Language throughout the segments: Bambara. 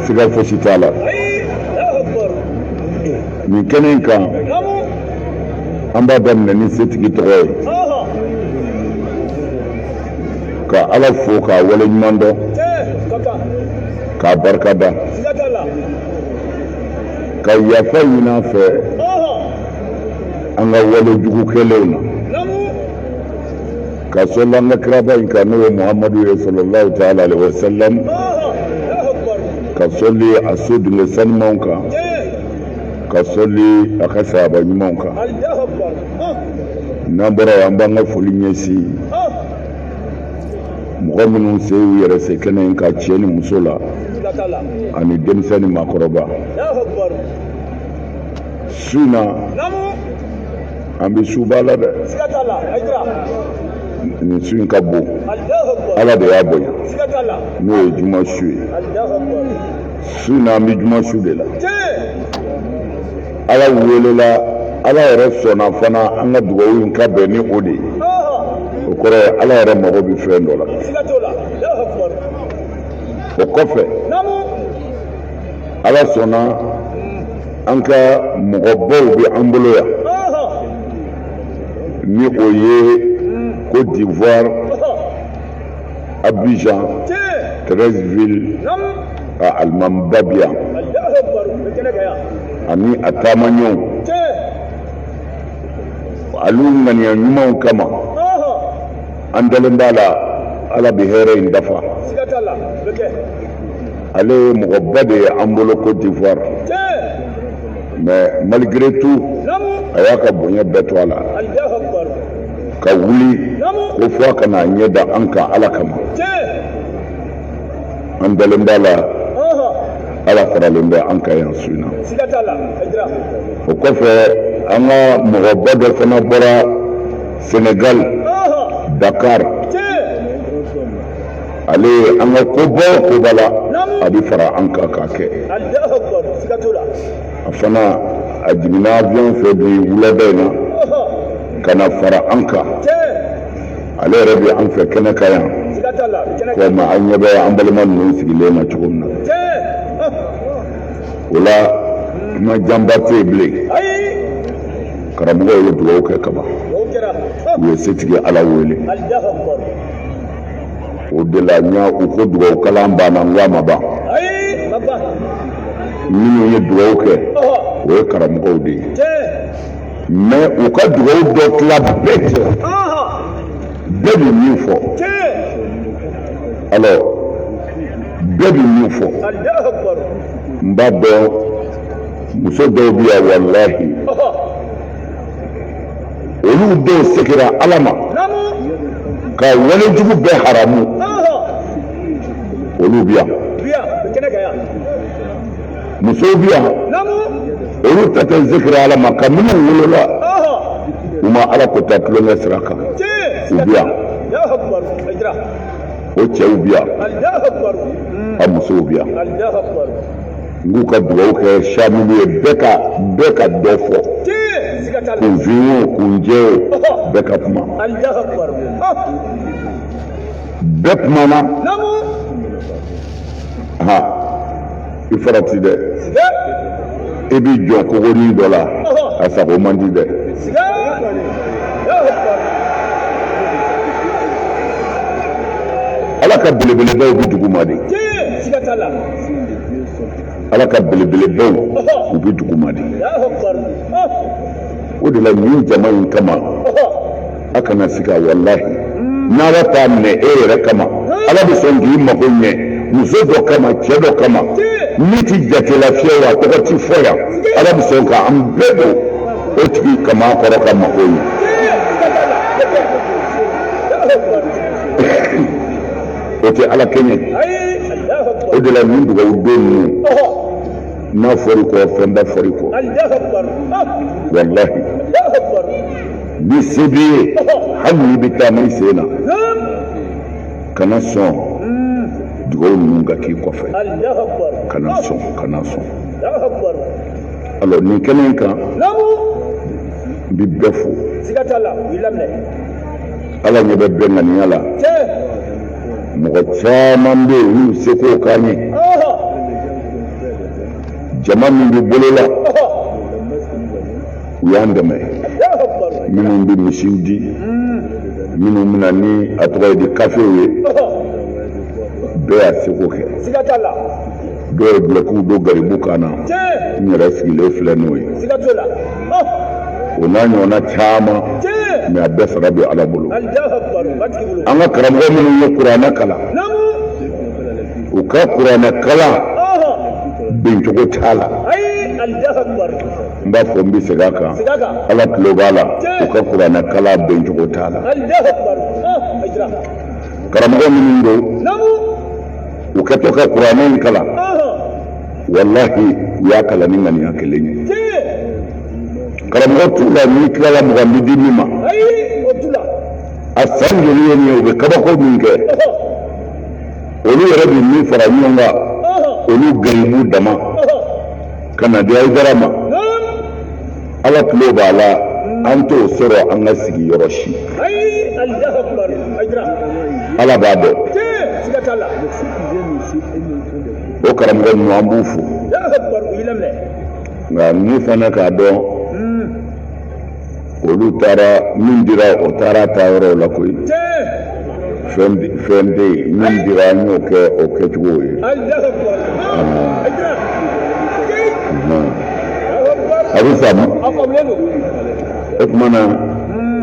siga fosi t'a la nin kɛnɛ in kan an b'a daminɛ ni setigi tɔgɔ ye ka ala fo k'a wale ɲuman dɔn k'a barika da ka yafa ɲini an fɛ an ka wale jugu kɛlenw na ka sɔli an ka kiraba in kan n'o ye muhamadu ye sallallahu ta'ala alaihi wa sallam ka sɔli a so dinge sanumanw kan ka sɔli a ka sahaba ɲumanw kan n'an bɔra yan an b'an ka foli ɲɛsin mɔgɔ minnu se y'u yɛrɛ se kɛnɛ in ka cɛ ni muso la ani denmisɛn ni maakɔrɔba su in na an bɛ suba la dɛ nin su in ka bon ala de y'a bonya n'o ye juma su ye su in na an bɛ juma su de la ala welela ala yɛrɛ sɔnna fana an ka dugawu in ka bɛn ni o de ye o kɔrɔ ye ala yɛrɛ mago bɛ fɛn dɔ la o kɔfɛ ala sɔnna an ka mɔgɔbaw bɛ an bolo yan ni o ye Côte d'Ivoire Abidjan Treichville Alimami ani a taamaɲɛw olu ŋaniya ɲumanw kama an dalen b'a la ala bɛ hɛrɛ in dafa ale ye mɔgɔba de ye an bolo Côte d'Ivoire mais malgré tout a y'a ka bonya bɛɛ to a la ka wuli ko fɔ a kana ɲɛ da an kan ala kama an dalen b'a la ala faralen bɛ an kan yan su in na o kɔfɛ an ka mɔgɔba dɔ fana bɔra Sénégal Dakar ale an ka koba o koba la a bɛ fara an kan k'a kɛ a fana a jiginna avion fɛ bi wulada in na ka na fara an kan ale yɛrɛ bɛ an fɛ kɛnɛ kan yan komi an ɲɛ bɛ an balima ninnu sigilen na cogo min na o la ma janba tɛ yen bilen karamɔgɔ ye dugawu kɛ kaban u ye setigi ala wele o de la ɲa u ko dugawu kalan banna n k'a ma ban minnu ye dugawu kɛ o ye karamɔgɔw de ye mais u ka dugawu dɔ tila bɛɛ cɛ bɛɛ bɛ min fɔ alors bɛɛ bɛ min fɔ n b'a dɔn muso dɔw bɛ yan walahi olu dɔw segira ala ma ka walejugu bɛɛ haramu olu bɛ yan musow bɛ yan olu ta tɛ zikira ala ma ka minnu wolola u ma ala ko ta tulonkɛ sira kan u bɛ yan o cɛw bɛ yan a musow bɛ yan n k'u ka dugawu kɛ samilu ye bɛɛ ka dɔ fɔ kun fin o kun jɛ o bɛɛ ka kuma bɛɛ kumana i farati dɛ i b'i jɔ kogonin dɔ la a sago man di dɛ ala ka belebelebaw bɛ duguma de ala ka belebelebaw u bɛ duguma de o de la nin jama in kama a kana siga walahi n'ala t'a minɛ e yɛrɛ kama ala bɛ sɔn k'i mago ɲɛ muso dɔ kama cɛ dɔ kama min ti jatela fiyewu a tɔgɔ ti fɔ yan ala bɛ sɔn k'an bɛɛ don o tigi kama kɔrɔ ka mago ɲɛ o tɛ ala kɛɲɛ o de la nin dugawu don ninnu n'a fɔr'i kɔ fɛnba fɔr'i kɔ walahi ni se b'i ye hali n'i bɛ taa n'i sen na kana sɔn dugawu ninnu ka k'i kɔfɛ kana sɔn alors nin kɛnɛ in kan n bɛ bɛɛ fo ala ɲɛ bɛ bɛɛ ŋaniya la mɔgɔ caman bɛ yen olu seko k'an ye jama min bɛ bolo la u y'an dɛmɛ minnu bɛ misiw di minnu bɛna ni a tɔgɔ ye di kafew ye bɛɛ y'a seko kɛ dɔw ye bulɔkiw don garibu kan na n yɛrɛ sigilen filɛ n'o ye o n'a ɲɔgɔnna caman mɛ a bɛɛ sara bɛ ala bolo an ka karamɔgɔ minnu ye kuranɛ kalan u ka kuranɛ kalan bencogo t'a la n b'a fɔ n bɛ segin a kan ala tulo b'a la u ka kuranɛ kalan bencogo t'a la karamɔgɔ minnu don u kɛtɔ ka kuranɛ in kalan wallahi u y'a kalan ni ŋaniya kelen ye karamɔgɔ t'u la n'i tilala mɔgɔ bɛ di min ma a san joli ye nin ye u bɛ kabako min kɛ olu yɛrɛ bɛ min fara ɲɔgɔn kan olu garibu dama ka na di Hayidara ma ala tulo b'a la an t'o sɔrɔ an ka sigiyɔrɔ si ala b'a dɔn o karamɔgɔ ninnu an b'u fo nka ni fana k'a dɔn olu taara min dira o taara taa yɔrɔw la koyi fɛn tɛ yen min dira an y'o kɛ o kɛcogo ye a bɛ faamu o tuma na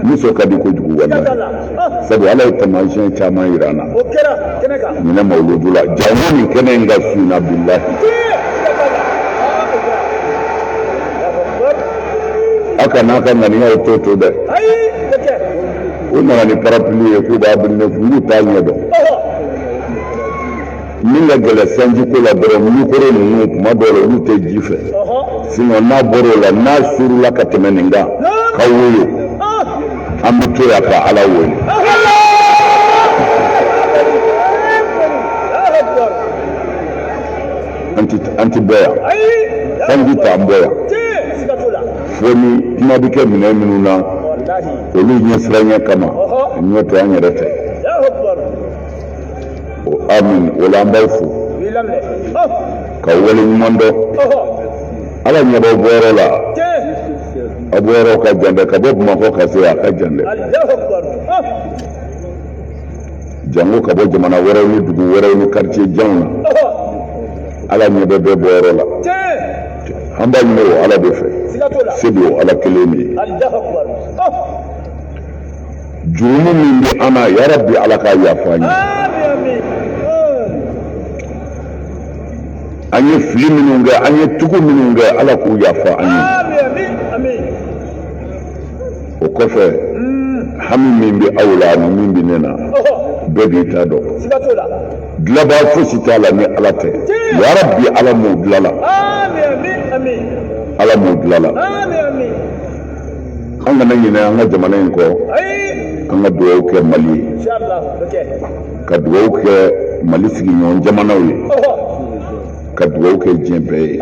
muso ka di kojugu wallahi sabu ala ye taamasiyɛn caman yira an na ɲinɛ mawuludu la jango nin kɛnɛ in ka sunna bilahi a kana ka ŋaniyaw to dɛ u nana ni parapluie ye k'u b'a biri ne kun n'u t'a ɲɛ dɔn min ka gɛlɛ sanji ko la dɔrɔn mikoro ninnu tuma dɔw la olu tɛ ji fɛ sinon n'a bɔra o la n'a surula ka tɛmɛ nin kan ka woyo an bɛ to yan ka ala wele an ti bɔ yan sanji t'an bɔ yan fo ni kuma bɛ kɛ minɛn minnu na olu ɲɛsiranya kama ɲɔ tɛ an yɛrɛ fɛ amin o la an b'aw fo ka wale ɲuman dɔn ala ɲɛ b'aw bɔyɔrɔ la a bɔyɔrɔ ka jan dɛ ka bɔ Bamakɔ ka se a ka jan dɛ jango ka bɔ jamana wɛrɛw ni dugu wɛrɛw ni quartier janw na ala ɲɛ bɛ bɛɛ bɔyɔrɔ la an b'a ɲini o ala de fɛ se bɛ o ala kelen de ye jurumu min bɛ an na yarabi ala k'a yafa an ye an ye fili minnu kɛ an ye tugu minnu kɛ ala k'u yafa an ye o kɔfɛ hami min bɛ aw la ani min bɛ ne na bɛɛ b'i ta dɔn dilanbaa fosi t'a la ni ala tɛ yarabi ala m'o dilan la ala m'o dilan la an kana ɲinɛ an ka jamana in kɔ an ka dugawu kɛ Mali ye ka dugawu kɛ Mali sigiɲɔgɔn jamanaw ye ka dugawu kɛ diɲɛ bɛɛ ye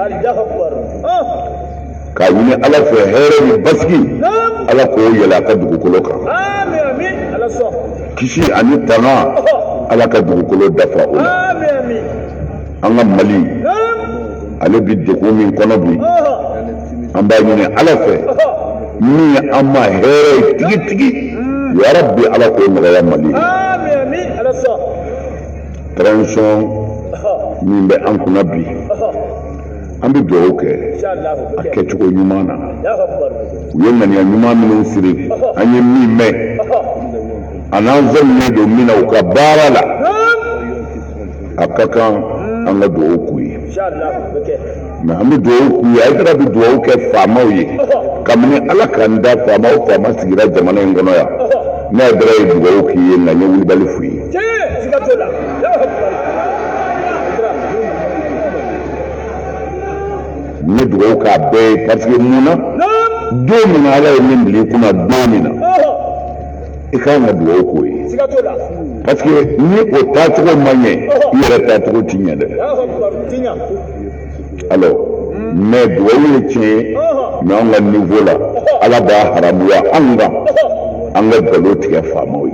k'a ɲini ala fɛ hɛrɛ ni basigi ala k'o yɛlɛ a ka dugukolo kan kisi ani tanga ala ka dugukolo dafa o la an ka Mali ale bi degun min kɔnɔ bi an b'a ɲini ala fɛ min ye an ma hɛrɛ ye tigitigi yarabi ala k'o nɔgɔya Mali ye transition min bɛ an kunna bi an bɛ dugawu kɛ a kɛcogo ɲuman na u ye ŋaniya ɲuman minnu siri an ye min mɛn a n'an zɛminen don min na u ka baara la a ka kan an ka dugawu k'u ye mɛ an bɛ dugawu k'u ye Hayidara bɛ dugawu kɛ faamaw ye kabini ala k'an da faama sigira jamana in kɔnɔ yan ne Hayidara ye dugawu k'i ye nka n ye wulibali f'u ye n ye dugawu k'a bɛɛ ye parce que mun na don min na ala ye min bila i kunna don min na i kan ka dugawu k'o ye parce que ni o taacogo ma ɲɛ i yɛrɛ taacogo ti ɲɛ dɛ alors mais dugawu ye tiɲɛ ye mais an ka niveau la ala b'a haramuya an kan an ka nkalon tigɛ faamaw ye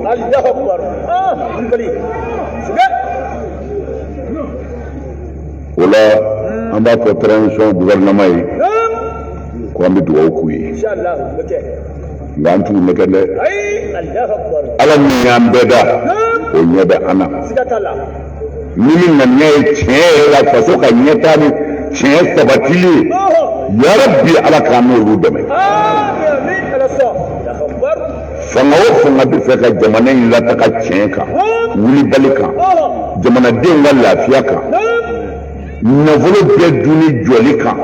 o la an b'a fɔ transition gouvernement ye ko an bɛ dugawu k'u ye nka an t'u nɛgɛ dɛ ala min y'an bɛɛ da o ɲɛ bɛ an na ni min ŋaniya ye tiɲɛ yɛrɛ la faso ka ɲɛtaa ni tiɲɛ sabatili ye yarabi ala k'an n'olu dɛmɛ fanga o fanga bɛ fɛ ka jamana in lataga tiɲɛ kan wulibali kan jamanadenw ka lafiya kan nafolo bɛɛ dunni jɔli kan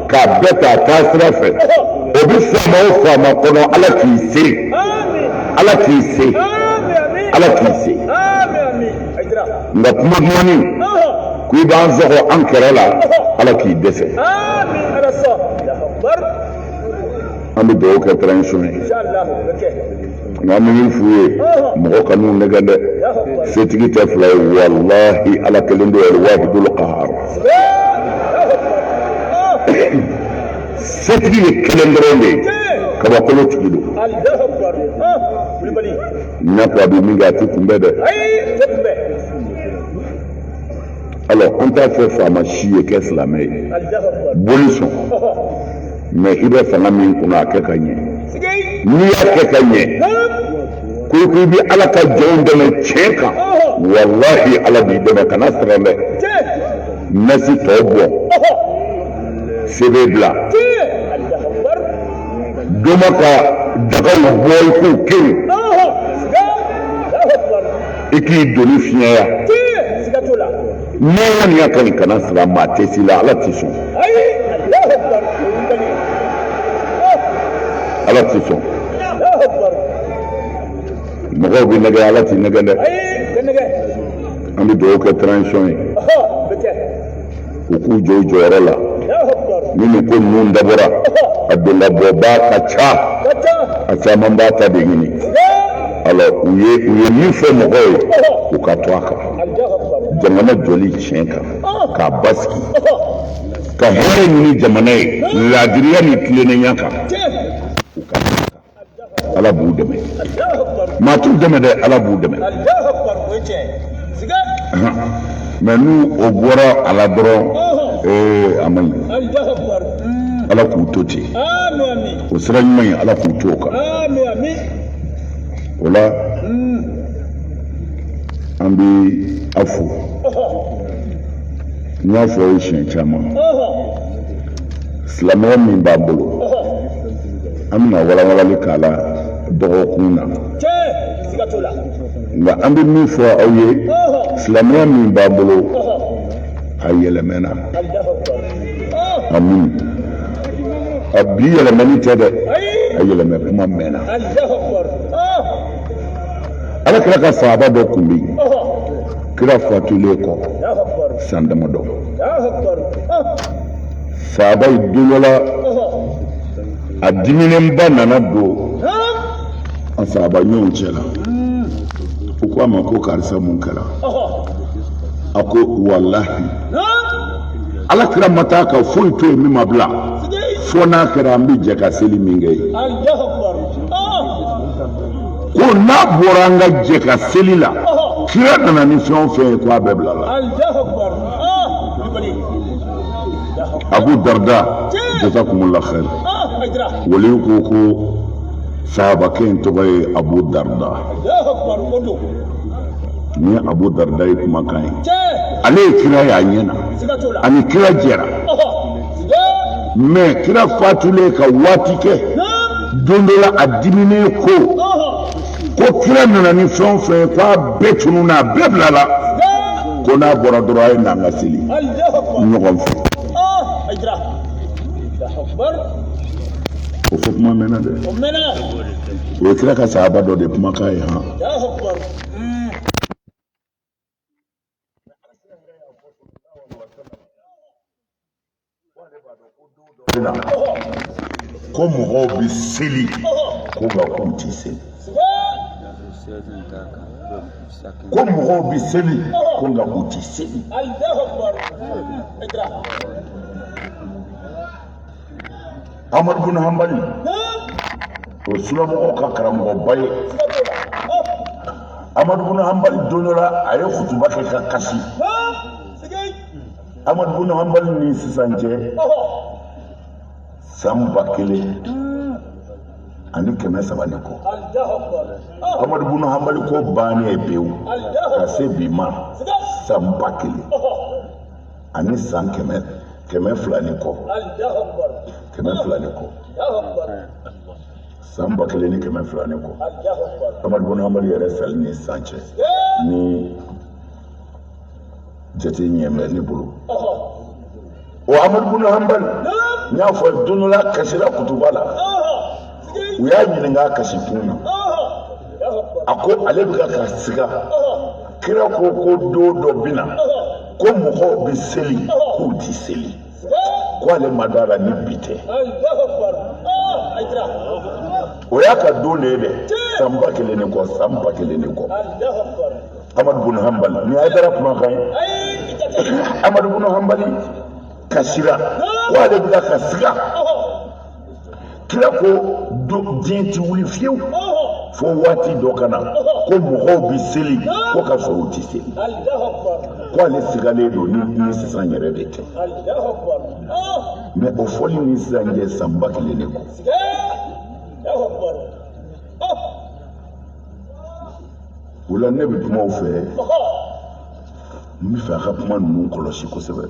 k'a bɛɛ ta taasira fɛ o bɛ faama o faama kɔnɔ ala k'i se ala k'i se ala k'i se nka kuma dumanni ko i b'an sɔgɔ an kɛrɛ la ala k'i dɛsɛ an bɛ dugawu kɛ transition ye nka an bɛ min f'u ye mɔgɔ kan'u nɛgɛ dɛ setigi tɛ fila ye walahi ala kelen do yɛrɛ wahidul qahar setigi ye kelen dɔrɔn de ye kabakolo tigi don n'a ko a bɛ min kɛ a tɛ kunbɛ dɛ alors an t'a fɛ faama si ye kɛ silamɛ ye boli sɔn mais i bɛ fanga min kɔnɔ a kɛ ka ɲɛ n'i y'a kɛ ka ɲɛ ko i bɛ ala ka jɔnw dɛmɛ tiɲɛ kan walahi ala b'i dɛmɛ kana siran dɛ nasi tɔ bɔ sɛbɛn bila dɔma ka dagaw bɔ i k'u kiri i k'i doni fiɲɛya n'i kɔni y'a kan kana siran maa tɛ si la ala tɛ sɔn ala tɛ sɔn mɔgɔw bɛ nɛgɛ ala tɛ nɛgɛ dɛ an bɛ dugawu kɛ transition ye u k'u jɔ u jɔyɔrɔ la ni nin ko ninnu dabɔra a donlabɔba ka ca a caman b'a ta de ɲini alors u ye min fɔ mɔgɔw ye u ka to a kan jamana jɔli tiɲɛ kan k'a basigi ka hɛrɛ ɲini jamana ye laadiriya ni tilennenya kan ala b'u dɛmɛ maa t'u dɛmɛ dɛ ala b'u dɛmɛ mais n'u o bɔra a la dɔrɔn a man ɲi ala k'u to ten o sira ɲuman ye ala k'u to o kan o la an bɛ a fo n y'a fɔ aw ye siɲɛ caman silamɛya min b'an bolo an bɛna walawalali k'a la dɔgɔkun na nka an bɛ min fɔ aw ye silamɛya min b'an bolo a yɛlɛmɛna amin a bi yɛlɛmani tɛ dɛ a yɛlɛmɛ kuma mɛnna ala kira ka sahaba dɔ tun bɛ yen kira fatulen kɔ san damadɔ sahaba ye don dɔ la a diminenba nana don an sahaba ɲɔgɔn cɛ la u ko a ma ko karisa mun kɛra a ko walahi ala kira ma taa ka foyi to yen min ma bila fo n'a kɛra an bɛ jɛ ka seli min kɛ yen ko n'a bɔra an ka jɛ ka seli la kira nana ni fɛn o fɛn ye ko a bɛɛ bila la Abu Darda jazakumullah khair waliyu ko sahaba kɛ tɔgɔ ye Abu Darda ni Abu Darda ye kumakan ye ale ye kira y'a ɲɛna ani kira jɛra mais kira fatulen ka waati kɛ don dɔ la a diminen ko kira nana ni fɛn o fɛn ye k'a bɛɛ tununna a bɛɛ bila la ko n'a bɔra dɔrɔn a ye n'an ka seli ɲɔgɔn fɛ o fɔ kuma mɛnna dɛ o ye kira ka sahaba dɔ de kumakan ye han ko mɔgɔw bɛ seli ko nka k'u tɛ seli ko mɔgɔw bɛ seli ko nka k'u tɛ seli Ahmad bin Hanbali o sulamɔgɔw ka karamɔgɔba ye Ahmad bin Hanbali don dɔ la a ye kutuba kɛ ka kasi Ahmad bin Hanbal ni sisan cɛ san 1000 ani 300 ni kɔ. Ahmad bin Hanbal ko bannen pewu ka se bi ma san 1000 ani san 200 ni kɔ. 200 ni kɔ. San 1000 ni 200 ni kɔ. Ahmad bin Hanbal yɛrɛ sali ni san cɛ ni jate ɲɛmɛ ne bolo. O Ahmad bin Hanbal n y'a fɔ don dɔ la kasira kutuba la u y'a ɲininka kasi kun na a ko ale bɛ ka siga kira ko don dɔ bɛ na ko mɔgɔw bɛ seli k'u tɛ seli ko ale ma d'a la ni bi tɛ o y'a ka don de ye dɛ san 1000 ni kɔ san 1000 ni kɔ. Ahmad bin Hanbal ni Haidara kumakan ye Ahmad bin Hanbal kasira ko ale bɛ ka siga kira ko diɲɛ ti wuli fiyewu fo waati dɔ ka na ko mɔgɔw bɛ seli ko ka sɔrɔ u tɛ seli ko ale sigalen don ni sisan yɛrɛ de tɛ mais o fɔli ni sisan cɛ san 1000 de kɔ. O la ne bɛ kuma u fɛ n bɛ fɛ a ka kuma ninnu kɔlɔsi kosɛbɛ.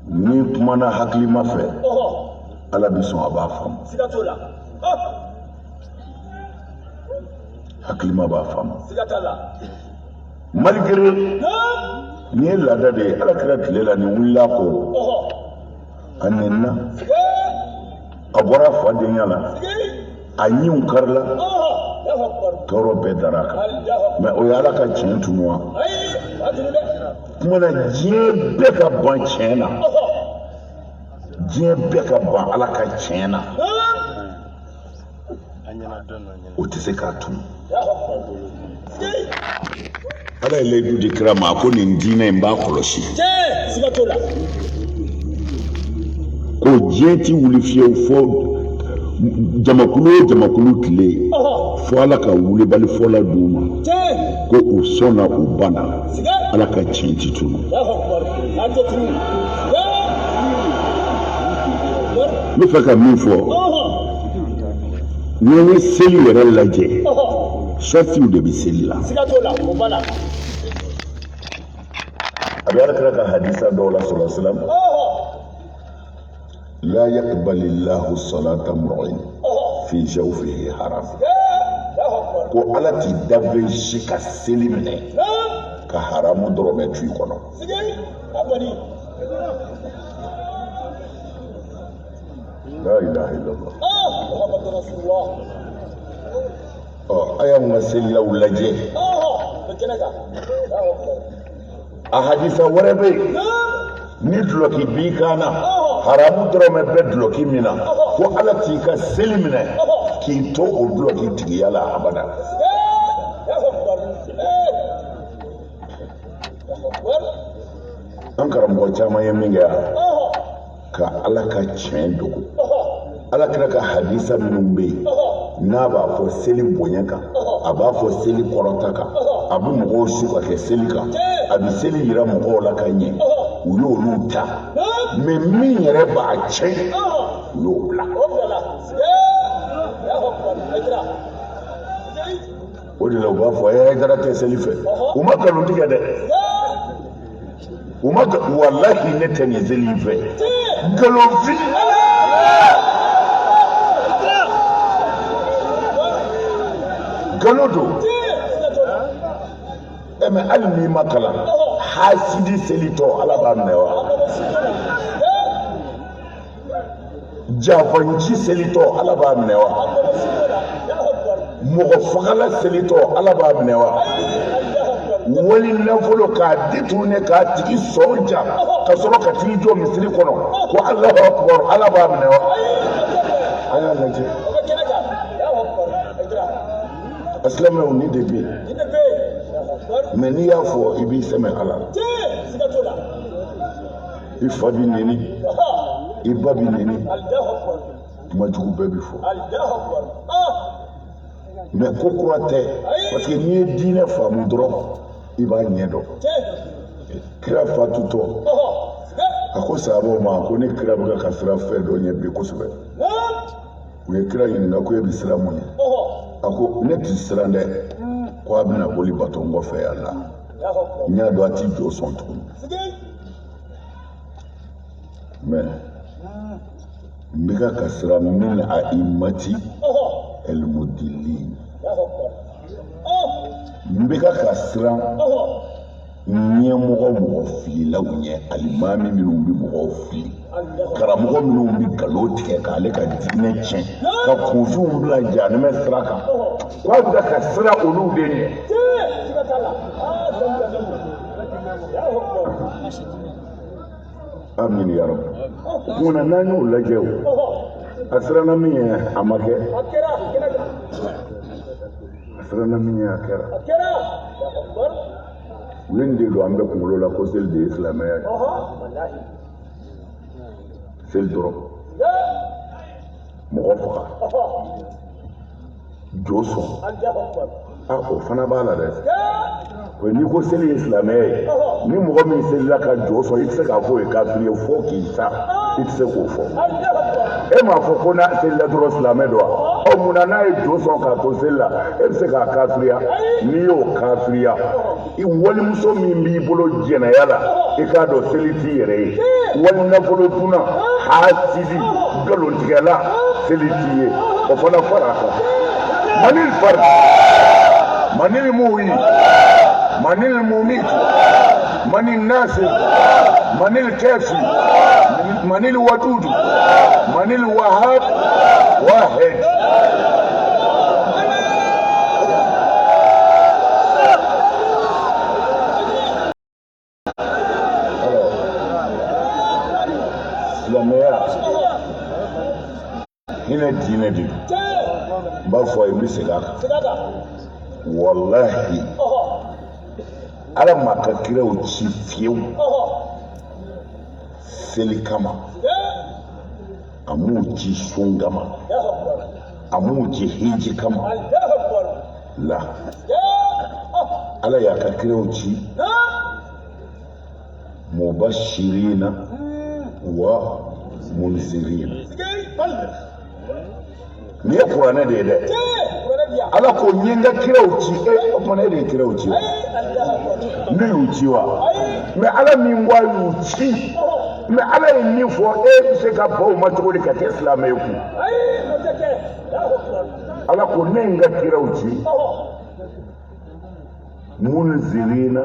Ni kumana hakilima fɛ Ala bi sɔn a b'a faamu. Hakilima b'a faamu. Malgré ni ye laada de ye Ala kira tile la ni wulila ko a nɛnina a bɔra fadenya la a ɲiw karila tɔɔrɔ bɛɛ dara a kan mais o ye Ala ka tiɲɛ tunu wa kumana diɲɛ bɛɛ ka ban tiɲɛ na diɲɛ bɛɛ ka ban Ala ka tiɲɛ na o tɛ se k'a tunu. Ala ye layidu di kira ma a ko nin diinɛ in b'a kɔlɔsi ko diɲɛ ti wuli fiyewu fo jamakulu o jamakulu tile fo Ala ka wulibali fɔla d'u ma ko u sɔnna u banna Ala ka tiɲɛ ti tunu. N bɛ fɛ ka min fɔ n'i ye seli yɛrɛ lajɛ sɔrɔtiw de bɛ seli la. A bɛ Alakira ka hadisa dɔw la sallallahu alaihi wasallam la yaqbalillahu salata mur'in fi jawfihi haram ko Ala ti dabɛn si ka seli minɛ ka haramu dɔrɔmɛ tu i kɔnɔ. La ilaha illallah. A y'anw ka selilaw lajɛ a hadisa wɛrɛ bɛ yen ni duloki b'i kan na haramu dɔrɔmɛ bɛ duloki min na ko Ala t'i ka seli minɛ k'i to o duloki tigiya la abada. An karamɔgɔ caman ye min kɛ yan ka Ala ka tiɲɛ dogo Ala kira ka hadisa minnu bɛ yen n'a b'a fɔ seli bonya kan a b'a fɔ seli kɔrɔta kan a bɛ mɔgɔw su ka kɛ seli kan a bɛ seli yira mɔgɔw la ka ɲɛ u y'olu ta mais min yɛrɛ b'a tiɲɛ u y'o bila. O de la u b'a fɔ Haidara tɛ seli fɛ u ma nkalon tigɛ dɛ u ma walahi ne tɛ nin seli fɛ nkalonfin. Galo do mais hali n'i ma kalan hasidi selitɔ Ala b'a minɛ wa jafanji selitɔ Ala b'a minɛ wa mɔgɔ fagala selitɔ Ala b'a minɛ wa wali nafolo k'a détourné k'a tigi sɔn ja ka sɔrɔ ka tigi jɔ misiri kɔnɔ ko Allahu akbar Ala b'a minɛ wa. A y'a lajɛ asilamɛw ni de bɛ yen mais n'i y'a fɔ i b'i sɛmɛ Ala la i fa b'i nɛni i ba b'i nɛni kuma jugu bɛɛ bɛ fɔ mais ko kura tɛ parce que n'i ye diinɛ faamu dɔrɔn i b'a ɲɛ dɔn kira fatutɔ a ko sahabaw ma ko ni kira bɛ ka sira fɛn dɔ ɲɛ bi kosɛbɛ u ye kira ɲininka ko e bɛ siran mun ye a ko ne ti siran dɛ ko a bɛna boli bato n kɔfɛ yan la n y'a dɔn a ti jɔ sɔn tuguni mais n bɛ ka siran min a imati elmudilin n bɛ ka siran ɲɛmɔgɔ mɔgɔ fililaw ɲɛ alimami minnu bɛ mɔgɔw fili karamɔgɔ minnu bɛ nkalon tigɛ k'ale ka diinɛ tiɲɛ ka kunfinw bila jahanɛmɛ sira kan ko a bɛ ka siran olu de ɲɛ amin ya rabi munna n'an y'o lajɛ o a siranna min ye a ma kɛ a siranna min ye a kɛra u ye nin de don an bɛ kunkolo la ko seli de ye silamɛya ye seli dɔrɔn mɔgɔ faga jo sɔn o fana b'a la dɛ n'i ko seli ye silamɛya ye ni mɔgɔ min selila ka jo sɔn i tɛ se k'a fɔ o ye kafiri ye fo k'i sa i tɛ se k'o fɔ e m'a fɔ ko n'a selila dɔrɔn silamɛ don wa munna n'a ye jo sɔn k'a to seli la e bɛ se k'a kafiriya n'i y'o kafiriya i walimuso min b'i bolo jɛnɛya la i k'a dɔn seli t'i yɛrɛ ye wali nafolo dunna hasidi nkalontigɛla seli t'i ye o fana fara a kan manil fari manil muhi manil mumit manil nasir manil kafi manil wadud manil wahab wahid silamɛya hinɛ diinɛ de n b'a fɔ a ye n bɛ segin a kan wallahi ala ma ka kiraw ci fiyewu seli kama a m'u ci sun kama a m'u ci hiji kama la ala y'a ka kiraw ci mubashirina wa munzirina ni ye kuranɛ de ye dɛ ala ko n ye n ka kiraw ci o kumana e de ye kiraw ci wa ne y'u ci wa mais ala min ko a y'u ci mais ala ye min fɔ e bɛ se ka ban o ma cogo di ka kɛ silamɛ ye kun ala ko ne ye n ka kiraw ci munzirina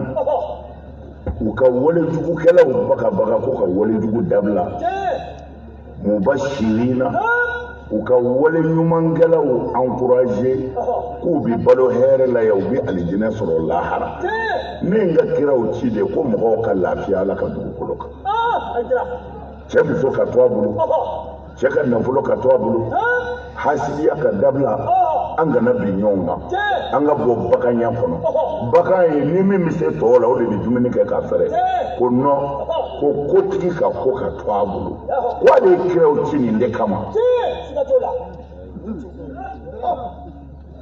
u ka walejugukɛlaw bagabaga ko ka walejugu dabila mubashirina u ka wale ɲumankɛlaw encouragé k'u bi balo hɛrɛ la ya u bi alijinɛ sɔrɔ lahara ne n ka kiraw ci de ko mɔgɔw ka lafiya ala ka dugukolo kan cɛ muso ka to a bolo cɛ ka nafolo ka to a bolo hasidiya ka dabila an kana bin ɲɔgɔn kan an ka bɔ baganya kɔnɔ bagan ye ni min bɛ se tɔw la o de bɛ dumuni kɛ ka fɛrɛ ko nɔ ko kotigi ka ko ka to a bolo ko ale ye kiraw ci nin de kama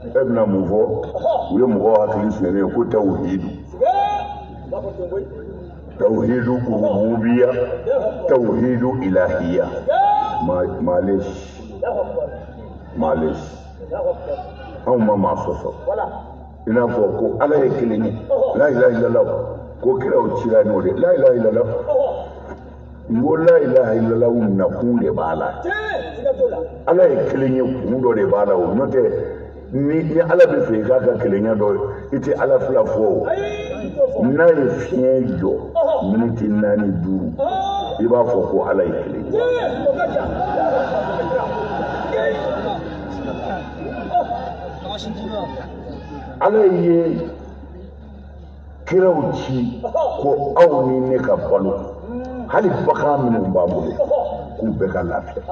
e bɛna mun fɔ u ye mɔgɔw hakili suɲɛlen ye ko tawhidu tawhidu rububiya tawhidu ilahiya malish anw ma maa sɔsɔ i n'a fɔ ko ala ye kelen ye la ilaha illallah ko kiraw cira n'o de la ilaha illallah n ko la ilaha illallah nakun de b'a la ala ye kelen ye kun dɔ de b'a la o n'o tɛ ni ala bɛ fɛ i k'a ka kelenya dɔ i tɛ ala fila fɔ o n'a ye fiɲɛ jɔ miniti 4 5 i b'a fɔ ko ala ye kelen ye ala ye kiraw ci ko aw ni ne ka balo hali bagan minnu b'an bolo k'u bɛɛ ka lafiya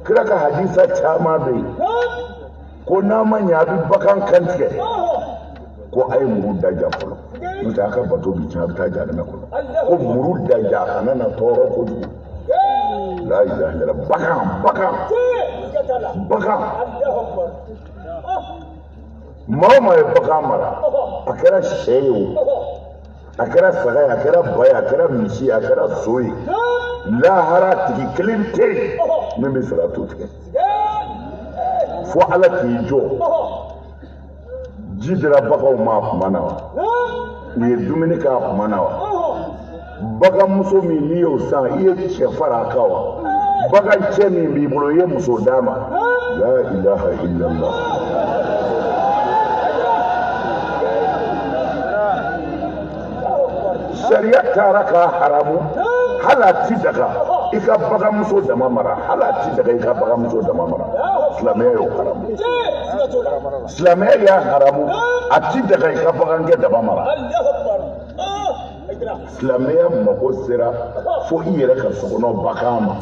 kira ka hadisa caman bɛ yen ko n'a ma ɲɛ a bɛ bagan kantigɛ ko a ye muru daja fɔlɔ n'o tɛ a ka bato bi tiɲɛ a bɛ taa jahanɛmɛ kɔnɔ ko muru daja a kana na tɔɔrɔ kojugu la ilaha illallah bagan Mama ye bagan mara a kɛra sɛ ye o a kɛra saga ye a kɛra ba ye a kɛra misi ye a kɛra so ye lahara tigi kelen tɛ yen min bɛ sara to tigɛ fo ala k'i jɔ ji dira baganw ma a kuma na wa u ye dumuni kɛ a kuma na wa baganmuso min n'i y'o san i ye cɛ fara a kan wa bagan cɛ min b'i bolo i ye muso d'a ma la ilaha illallah sariya taara k'a haramu hali a ti daga i ka baganmuso dama mara hali a ti daga i ka baganmuso dama mara silamɛya y'o haramu silamɛya y'a haramu a ti daga i ka bagankɛ dama mara silamɛya mago sera fo i yɛrɛ ka sokɔnɔ bagan ma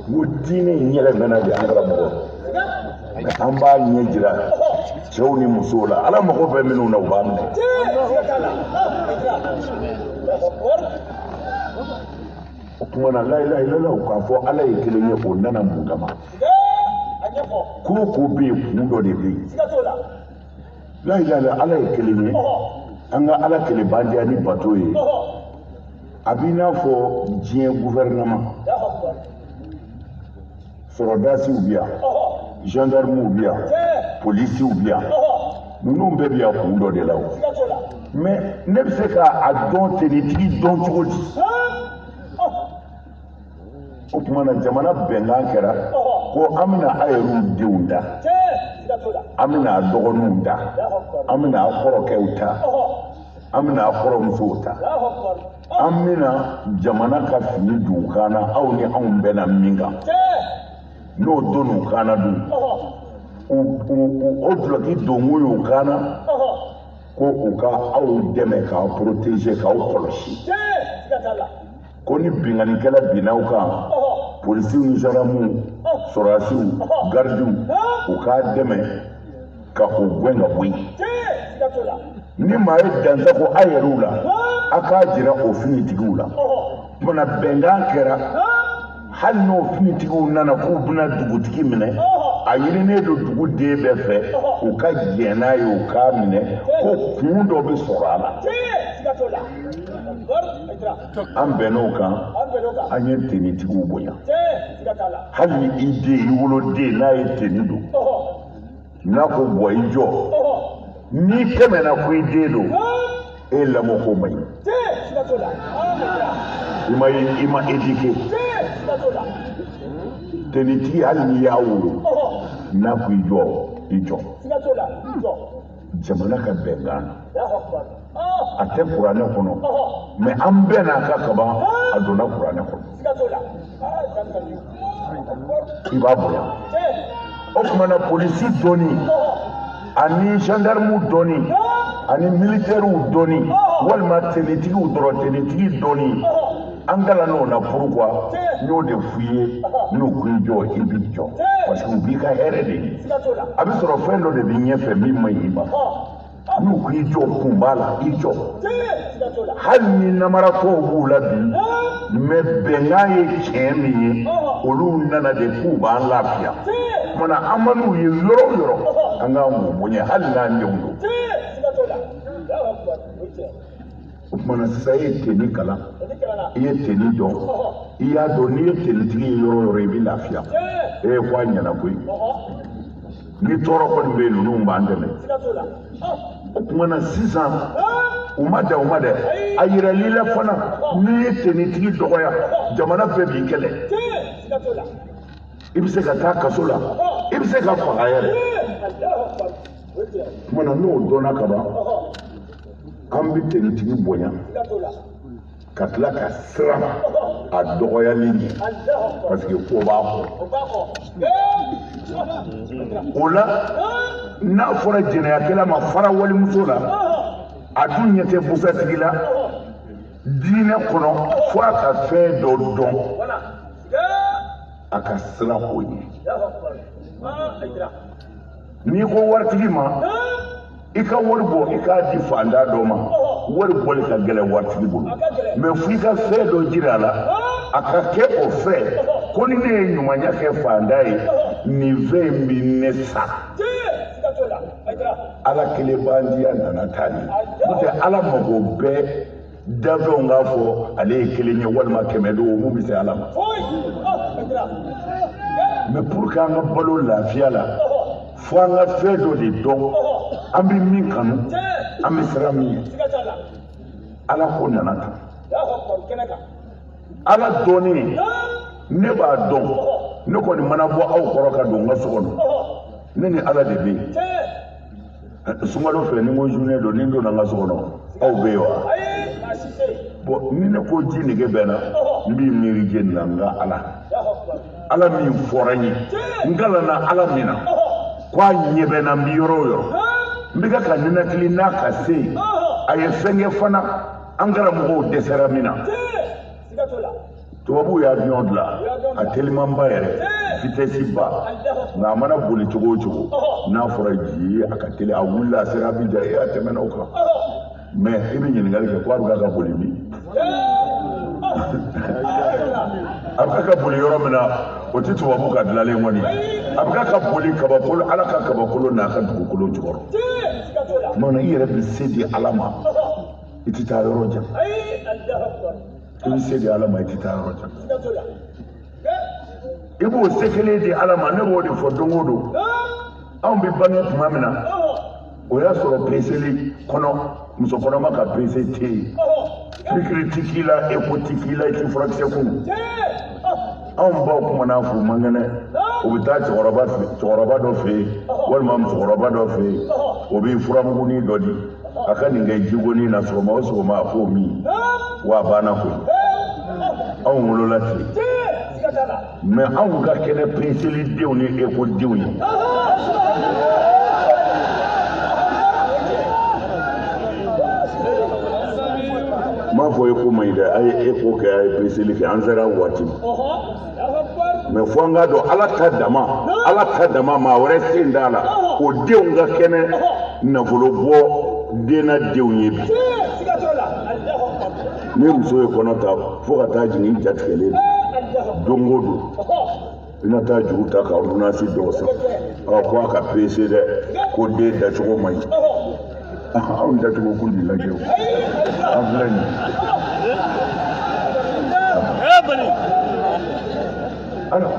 ko diinɛ in yɛlɛmɛna de an karamɔgɔ an b'a ɲɛ jira cɛw ni musow la ala mago bɛ minnu na u b'a minɛ o tuma na la ilaha illallah k'a fɔ ala ye kelen ye o nana mun kama ko ko bɛ yen kun dɔ de bɛ yen la ilaha illallah ala ye kelen ye an ka ala kelen bandiya ni bato ye a b'i n'a fɔ diɲɛ gouvernement sɔrɔdasiw bɛ yan gendarmew bɛ yan polisiw bɛ yan ninnu bɛɛ bɛ yan kun dɔ de la o mais ne bɛ se k'a dɔn tenitigi dɔn cogo di o tuma na jamana bɛnkan kɛra ko an bɛna a yɛrɛw denw da an bɛna a dɔgɔninw da an bɛna a kɔrɔkɛw ta an bɛna a kɔrɔmusow ta an bɛna jamana ka fini don u kan na aw ni anw bɛnna min kan n'o don u kan na dun o duloki donkun y'u kan na ko u ka aw dɛmɛ k'aw protéger k'aw kɔlɔsi ko ni binganikɛla binna aw kan polisiw ni gendarmew sɔrɔdasiw gardiw u k'a dɛmɛ ka o gɛn ka bɔ yen ni maa ye dansago a yɛrɛw la a k'a jira o finitigiw la tuma bɛnkan kɛra hali n'o finitigiw nana k'u bɛna dugutigi minɛ a ɲininen don duguden bɛɛ fɛ u ka jɛn n'a ye u k'a minɛ ko kun dɔ bɛ sɔrɔ a la an bɛnn'o kan an ye tenitigiw bonya hali ni i den i woloden n'a ye teni don n'a ko bɔ i jɔ n'i tɛmɛna ko i den don e lamɔ ko man ɲi i ma éduqué tenitigi hali n'i y'a wolo n'a ko i jɔ i jɔ jamana ka bɛnkan a tɛ kuranɛ kɔnɔ mais an bɛɛ n'a ka kaban a donna kuranɛ kɔnɔ i b'a bonya o tuma na polisi dɔnni ani gendarmew dɔnni ani militaires dɔnni walima tenitigiw dɔrɔn tenitigi dɔnni an gala n'o na pourquoi n y'o de f'i ye n'u ko i jɔ i b'i jɔ parce que u b'i ka hɛrɛ de ye a bɛ sɔrɔ fɛn dɔ de b'i ɲɛfɛ min man ɲi i ma n'u ko i jɔ kun b'a la i jɔ hali ni namaratɔw b'u la bi mais bɛnkan ye tiɲɛ min ye olu nana de k'u b'an lafiya mana an man'u ye yɔrɔ o yɔrɔ an k'an k'u bonya hali n'an denw don o tuma na sisan e ye teni kalan i ye teni dɔn i y'a dɔn n'i ye tenitigi ye yɔrɔ o yɔrɔ i bɛ lafiya e ye ko a ɲɛna koyi ni tɔɔrɔ kɔni bɛ yen ninnu b'an dɛmɛ o tuma na sisan u ma da dɛ a yirali la fana n'i ye tenitigi dɔgɔya jamana bɛɛ b'i kɛlɛ i bɛ se ka taa kaso la i bɛ se ka faga yɛrɛ o tuma na n'o dɔnna ka ban an bɛ tenitigi bonya ka tila ka siran a dɔgɔyali ɲɛ parce que ko b'a kɔ o la n'a fɔra jɛnɛyakɛla ma fara walimuso la a dun ɲɛ tɛ busatigi la diinɛ kɔnɔ fo a ka fɛn dɔ dɔn a ka siran o ɲɛ n'i ko waritigi ma i ka wari bɔ i k'a di fanda dɔ ma wari bɔli ka gɛlɛn waritigi bolo mais f'i ka fɛn dɔ jira a la a ka kɛ o fɛ ko ni ne ye ɲumanya kɛ fanda ye ni fɛn bi ne sara ala kelenbandiya nana tali n'o tɛ ala mago bɛɛ dafɛnw k'a fɔ ale ye kelen ye walima kɛmɛ don o mun bɛ se ala ma mais pour que an ka balo lafiya la fo an ka fɛn dɔ de dɔn an bɛ min kanu an bɛ siran min ye ala ko nana tan ala dɔnni ne b'a dɔn ne kɔni mana bɔ aw kɔrɔ ka don n ka so kɔnɔ ne ni ala de bɛ yen sunkalo fɛ ni n ko journée don ni n donna n ka so kɔnɔ aw bɛ yen wa bon ni ne ko ji nege bɛ n na n b'i miiri jeni na n ka ala min fɔra n ye n kalanna ala min na ko a ɲɛ bɛ n na n bɛ yɔrɔ o yɔrɔ n bɛ ka ninakili n'a ka se yen a ye fɛn kɛ fana an karamɔgɔw dɛsɛra min na tubabuw ye avion dilan a telimanba yɛrɛ vitesse ba nka a mana boli cogo o cogo n'a fɔra ji ye a ka teli a wulila a sera Abidjan a tɛmɛna o kan mais i bɛ ɲininkali kɛ ko a bɛ ka boli min a bɛ ka boli yɔrɔ min na o tɛ tubabu ka dilanlen kɔni a bɛ ka boli kabakolo ala ka kabakolo n'a ka dugukolo jukɔrɔ mana i yɛrɛ bɛ se di ala ma i tɛ taa yɔrɔ jan i bɛ se di ala ma i tɛ taa yɔrɔ jan i b'o se kelen di ala ma ne b'o de fɔ don o don anw bɛ bange tuma min na o y'a sɔrɔ peseli kɔnɔ muso kɔnɔma ka pese tɛ yen pikiri ti k'i la eko ti k'i la i ti furakisɛ kun anw baw kumana f'u man kɛnɛ o bɛ taa cɛkɔrɔba dɔ fɛ yen walima musokɔrɔba dɔ fɛ yen o bɛ furamugunin dɔ di a ka nin kɛ jikonin na sɔgɔma o sɔgɔma a k'o min wa a banna koyi anw wolola ten mais anw ka kɛnɛ peselidenw ni ekodenw ye m'a fɔ e ko man ɲi dɛ a ye eko kɛ a ye peseli kɛ an sera waati ma mais fo an k'a dɔn ala ta dama maa wɛrɛ sen t'a la o denw ka kɛnɛ nafolo bɔ denna denw ye bi ni muso ye kɔnɔ ta fo ka taa jigin jatigɛlen don o don i na taa juru ta ka ordonnance dɔw san ko a ka pese dɛ ko den dacogo man ɲi anw dacogo kun b'i lajɛ o an filɛ nin alors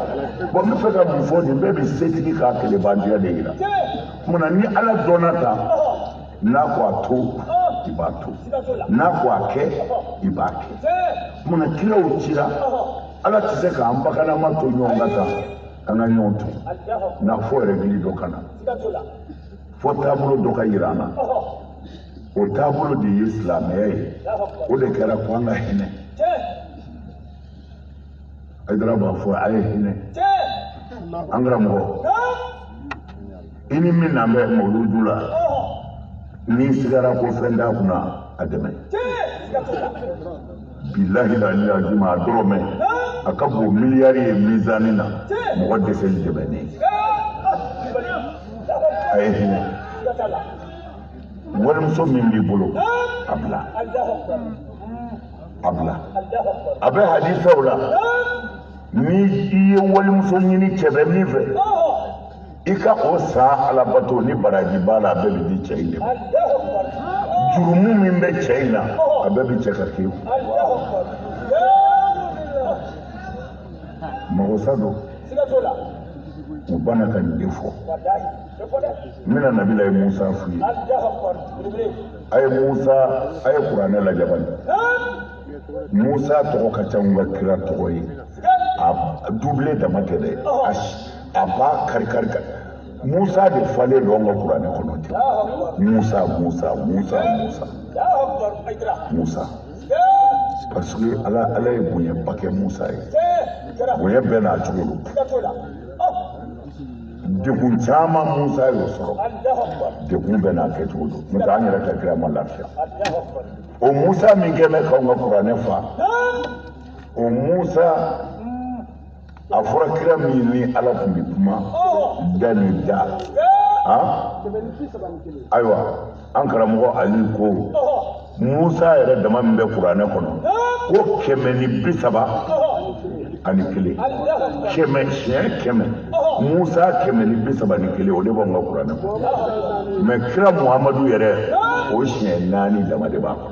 bon n bɛ fɛ ka mun fɔ nin bɛɛ bɛ setigi k'a kelebandiya de yira munna ni ala dɔnna tan n'a ko a to i b'a to n'a ko a kɛ i b'a kɛ munna kiraw cira ala tɛ se k'an baganama to ɲɔgɔn kan tan an ka ɲɔgɔn to n'a fɔ yɛrɛ gili dɔ ka na fɔ taabolo dɔ ka yira an na o taabolo de ye silamɛya ye o de kɛra ko an ka hinɛ Aidara b'a fɔ a ye hinɛ an karamɔgɔ i ni min n'an bɛ mawuludu la n'i sigara ko fɛn t'a kunna a dɛmɛ bilahi lazima a dɔrɔmɛ a ka bon miliyari ye mizani na mɔgɔ dɛsɛli dɛmɛnen a ye hinɛ walimuso min b'i bolo a bila a bɛ hadisɛw la ni i ye walimuso ɲini cɛ bɛ min fɛ i ka o san alabato ni baraji b'a la a bɛɛ bɛ di cɛ in de ma jurumu min bɛ cɛ in na a bɛɛ bɛ cɛ ka kɛ magosa don u banna ka nin de fɔ n bɛna nabila ye musa f'u ye a ye kuranɛ lajɛ bani musa tɔgɔ ka ca n ka kira tɔgɔ ye a double dama tɛ dɛ a b'a kari musa de falen don an ka kuranɛ kɔnɔ ten musa parce que ala ye bonyaba kɛ musa ye bonya bɛɛ n'a cogo don degun caman musa y'o sɔrɔ degun bɛɛ n'a kɛcogo don n'o tɛ an yɛrɛ ka kira ma lafiya o musa min kɛ bɛ k'anw ka kuranɛ fa o musa a fɔra kira min ni ala tun bɛ kuma da ni da ayiwa an karamɔgɔ ali ko musa yɛrɛ dama min bɛ kuranɛ kɔnɔ ko 130 ani kelen kɛmɛ siɲɛ kɛmɛ Musa kɛmɛ ni 31 o de b'anw ka kuranɛ kɔ mais kira Muhamadu yɛrɛ o siɲɛ 4 dama de b'a kɔ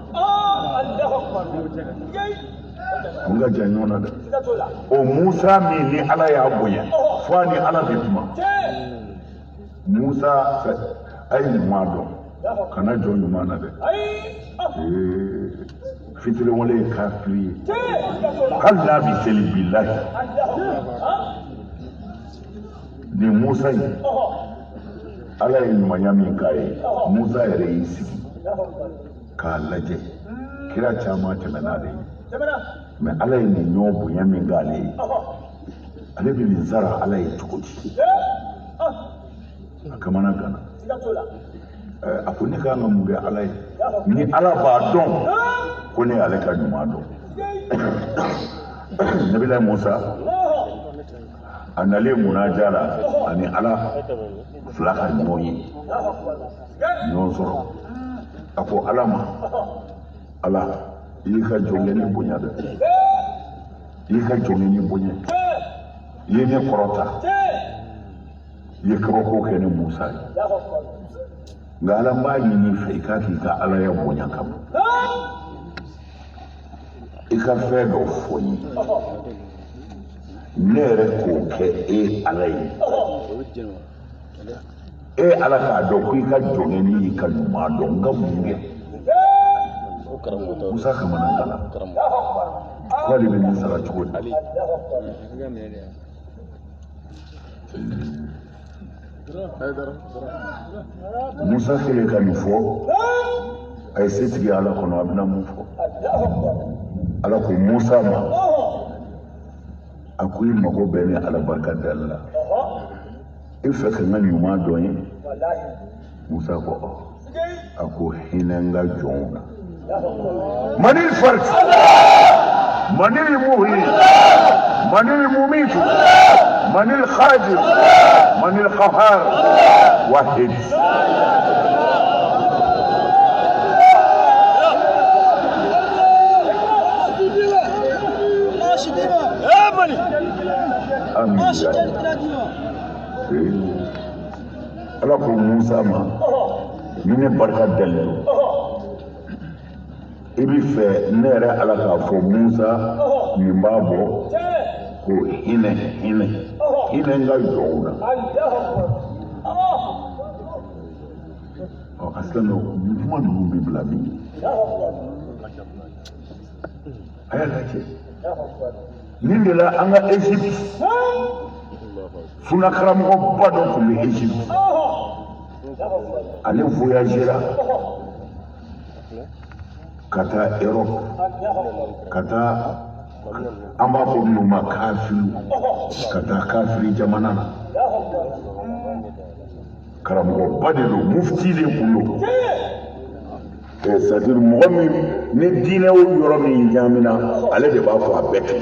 mun ka jan ɲɔgɔn na dɛ o Musa min ni Ala y'a bonya fo ni Ala bɛ kuma Musa a ye ɲuman dɔn kana jɔ ɲuman na dɛ fitiri wale ye kafiri ye hali n'a bɛ seli bilahi ni Musa in Ala ye ɲumanya min k'a ye Musa yɛrɛ y'i sigi k'a lajɛ kira caman tɛmɛna de mais Ala ye nin ɲɔgɔn bonya min k'ale ye ale bɛ nin sara Ala ye cogo di a kamana gana a ko ne kan ka mun kɛ Ala ye ni Ala b'a dɔn ko ne y'ale ka ɲuman dɔn Nabila Musa a nalen munaja la ani Ala fila ka ɲɔgɔn ye ɲɔgɔn sɔrɔ a ko Ala ma Ala i y'i ka jɔnkɛ ni bonya dɛ i y'i ka jɔnkɛ ni bonya i ye ne kɔrɔta i ye kabako kɛ ni Musa ye nka Ala b'a ɲini fɛ i ka k'i ka Ala ya bonya kama i ka fɛn dɔ fɔ n ye ne yɛrɛ k'o kɛ e Ala ye e Ala k'a dɔn ko i ka jɔnkɛ ni y'i ka ɲuman dɔn n ka mun kɛ Musa kamana gana k'ale bɛ nin sara cogo di Musa kɛlen ka nin fɔ a ye se sigi Ala kɔnɔ a bɛna mun fɔ Ala ko Musa ma a ko i mago bɛ ni Ala barika dali la i fɛ ka n ka ɲuman dɔn ye Musa ko a ko hinɛ n ka jɔnw na من الفرد من المهي من المميت من الخادم من القهار واحد Ala ko Musa ma ni ne barika dali i b'i fɛ ne yɛrɛ Ala k'a fɔ Musa nin b'a bɔ ko hinɛ n ka jɔnw na a silamɛw nin kuma ninnu bɛ bila min a y'a lajɛ nin de la an ka Égypte funakaramɔgɔba dɔ tun bɛ Égypte ale voyagera ka taa Europe ka taa an b'a fɔ minnu ma kafiri ka taa kafiri jamana na karamɔgɔba de don mufti de kun don c'est-à-dire mɔgɔ min ni diinɛ o yɔrɔ min ɲaamina ale de b'a fɔ a bɛɛ kɛ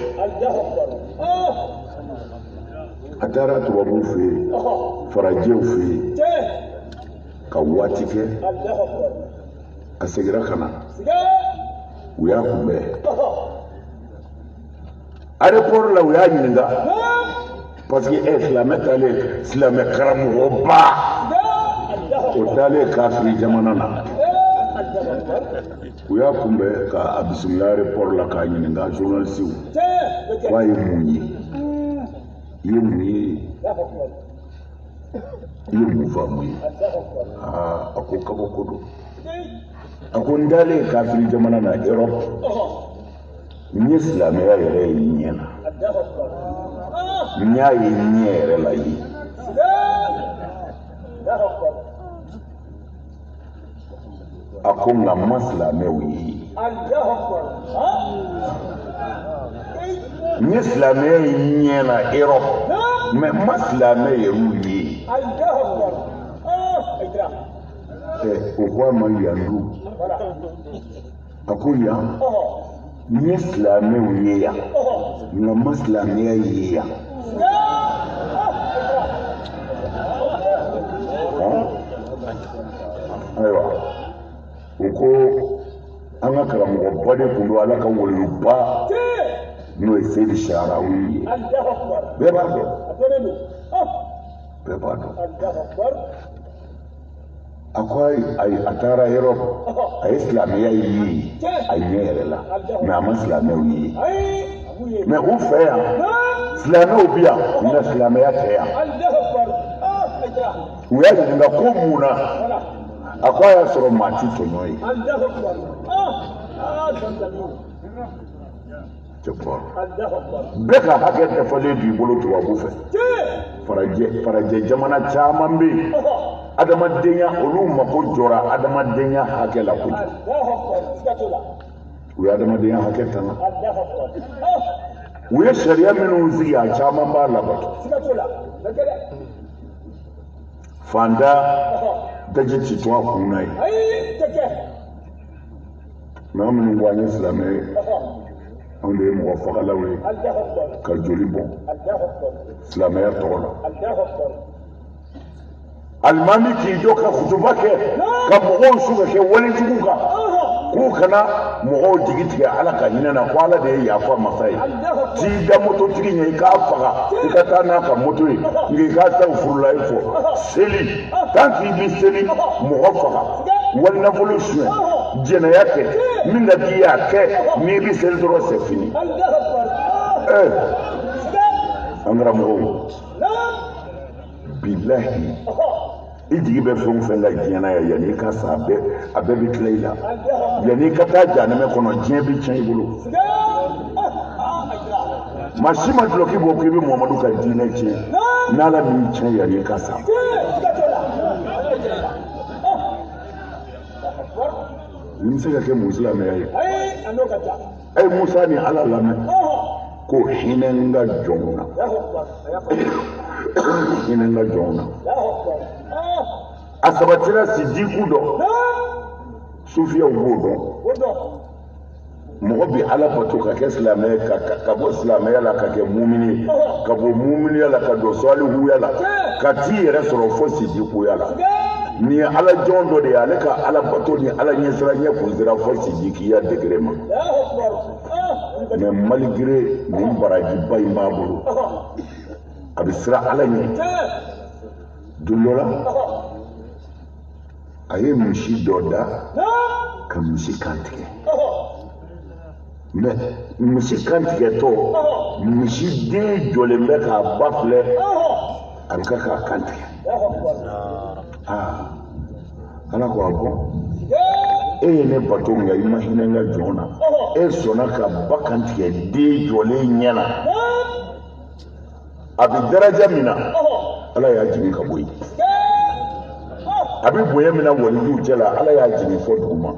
a taara tubabuw fɛ yen farajɛw fɛ yen ka waati kɛ a segira ka na u y'a kunbɛn aéroport la u y'a ɲininka parce que silamɛ taalen silamɛ karamɔgɔba o taalen kafiri jamana na u y'a kunbɛn ka a bisimila aéroport la k'a ɲininka journalisiw ko a ye mun ye i ye mun ye i ye mun faamu ye a ko kabako don a ko n dalen kafiri jamana na Europe n ye silamɛya yɛrɛ ye ɲɛ na n y'a ye ɲɛ yɛrɛ la ye a ko nka n ma silamɛw ye n ye silamɛya ye ɲɛ na Europe mais n ma silamɛ yɛrɛw ye o ko a ma yan du a ko yan n ye silamɛw ye yan nka n ma silamɛya ye yan ayiwa o ko an ka karamɔgɔba de tun don Ala ka waliba n'o ye Seydi Sharawi ye bɛɛ b'a dɔn bɛɛ b'a dɔn a ko a taara yɔrɔ a ye silamɛya ye a ɲɛ yɛrɛ la mɛ a ma silamɛw ye mɛ u fɛ yan silamɛw bi yan nka silamɛya tɛ yan u y'a ɲininka ko mun na a ko a y'a sɔrɔ maa ti tɔɲɔ ye bɛɛ ka hakɛ dafalen b'i bolo tubabu fɛ farajɛ jamana caman bɛ yen adamadenya olu mako jɔra adamadenya hakɛ la kojugu u ye adamadenya hakɛ tanga u ye sariya minnu sigi a caman b'a labato fanda daji ti to a kun na ye mɛ minnu ko an ye silamɛ ye anw de ye mɔgɔ fagalaw ye ka joli bɔn silamɛya tɔgɔ la alimami k'i jɔ ka kutuba kɛ ka mɔgɔw su ka kɛ walejugu kan k'u kana mɔgɔw jigi tigɛ ala ka hinɛ na ko ala de ye yafa masa ye t'i da mototigi ɲɛ i k'a faga i ka taa n'a ka moto ye nka i k'a ta furula i fɔ seli tant k'i bi seli mɔgɔ faga wali nafolo suɲɛ jɛnɛya kɛ min ka d'i ye a kɛ n'i bi seli dɔrɔn c'est fini an karamɔgɔw bilahi i jigi bɛ fɛn o fɛn ka diɲɛ na yan yanni i ka sa a bɛɛ bɛ tila i la yanni i ka taa jahanɛmɛ kɔnɔ diɲɛ bɛ tiɲɛ i bolo maa si ma duloki bɔ k'i bɛ Muhamadu ka diinɛ tiɲɛ n'Ala m'i tiɲɛ yanni i ka sa nin bɛ se ka kɛ mun silamɛya ye a ye Musa ni Ala lamɛn ko hinɛ n ka jɔnw na hinɛ n ka jɔnw na a sabatira Sidiku dɔn sufiyaw b'o dɔn mɔgɔ bi Ala bato ka kɛ silamɛ ka bɔ silamɛya la ka kɛ mumini ye ka bɔ muminiya la ka don salihuya la ka t'i yɛrɛ sɔrɔ fo Sidikuya la nin ye Ala jɔn dɔ de ye ale ka Ala bato ni Ala ɲɛsiranya kun sera fo Sidikiya degré ma mais malgré nin barajiba in b'a bolo a bɛ siran Ala ɲɛ don dɔ la a ye misi dɔ da ka misi kan tigɛ mais misi kan tigɛtɔ misi den jɔlen bɛ k'a ba filɛ a bɛ k'a kan tigɛ Ala ko a bɔ e ye ne bato min kɛ i ma hinɛ n ka jɔn na e sɔnna ka ba kan tigɛ den jɔlen ɲɛ na a bɛ daraja min na Ala y'a jigin ka bɔ yen a bɛ bonya min na walijuw cɛ la Ala y'a jigin fɔ dugu ma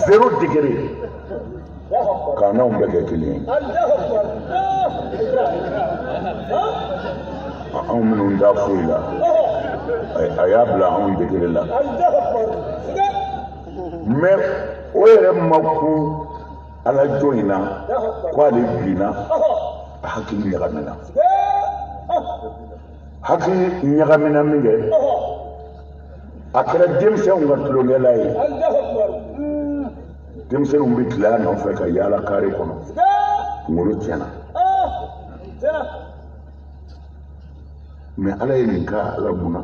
0 degré k'a n'anw bɛɛ kɛ kelen ye anw minnu t'a foyi la a y'a bila anw degré la mais o yɛrɛ ma kun Ala jɔn in na k'ale binna a hakili ɲagamina hakili ɲagamina min kɛ a kɛra denmisɛnw ka tulonkɛla ye denmisɛnw bɛ tila a nɔfɛ ka yaala kare kɔnɔ kunkolo tiɲɛna mais Ala ye nin ka Ala munna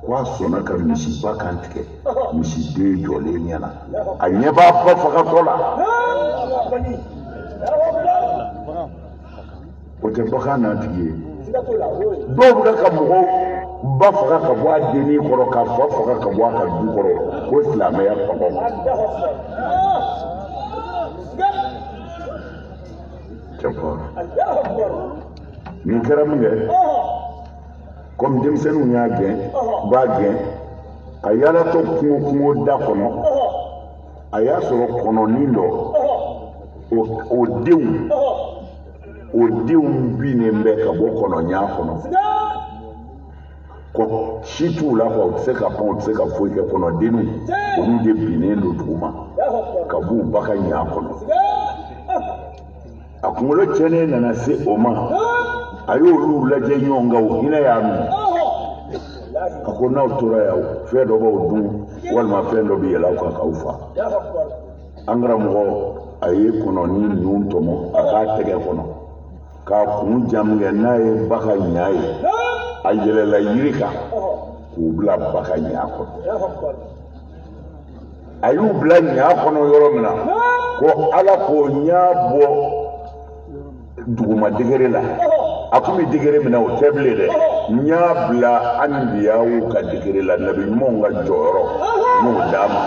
ko a sɔnna ka misiba kan tigɛ misiden jɔlen ɲɛna a ɲɛ b'a ba fagatɔ la o tɛ bagan n'a tigi ye dɔw bɛ ka mɔgɔw ba faga ka bɔ a denni kɔrɔ ka fa faga ka bɔ a ka du kɔrɔ ko silamɛya tɔgɔ nin kɛra min kɛ comme denmisɛnninw y'a gɛn b'a gɛn a yaalatɔ kungo da kɔnɔ a y'a sɔrɔ kɔnɔnin dɔ o denw binnen bɛ ka bɔ kɔnɔɲa kɔnɔ si t'u la quoi u tɛ se ka pan u tɛ se ka foyi kɛ kɔnɔdenninw olu de binnen don duguma ka b'u ba ka ɲa kɔnɔ a kunkolo cɛnnen nana se o ma a y'olu lajɛ ɲɔgɔn kan o hinɛ y'a minɛ a ko n'aw tora yan fɛn dɔ b'aw dun walima fɛn dɔ bɛ yɛlɛ aw kan k'aw fa an karamɔgɔ a ye kɔnɔni ninnu tɔmɔ a k'a tɛgɛ kɔnɔ k'a kun jamu n'a ye ba ka ɲa ye a yɛlɛla yiri kan k'u bila ba ka ɲa kɔnɔ a y'u bila ɲa kɔnɔ yɔrɔ min na ko ala k'o ɲa bɔ duguma degere la a kun bɛ degere min na o tɛ bilen dɛ ɲa bila anbiyaw ka degere la nabi ɲumanw ka jɔyɔrɔ n'o d'a ma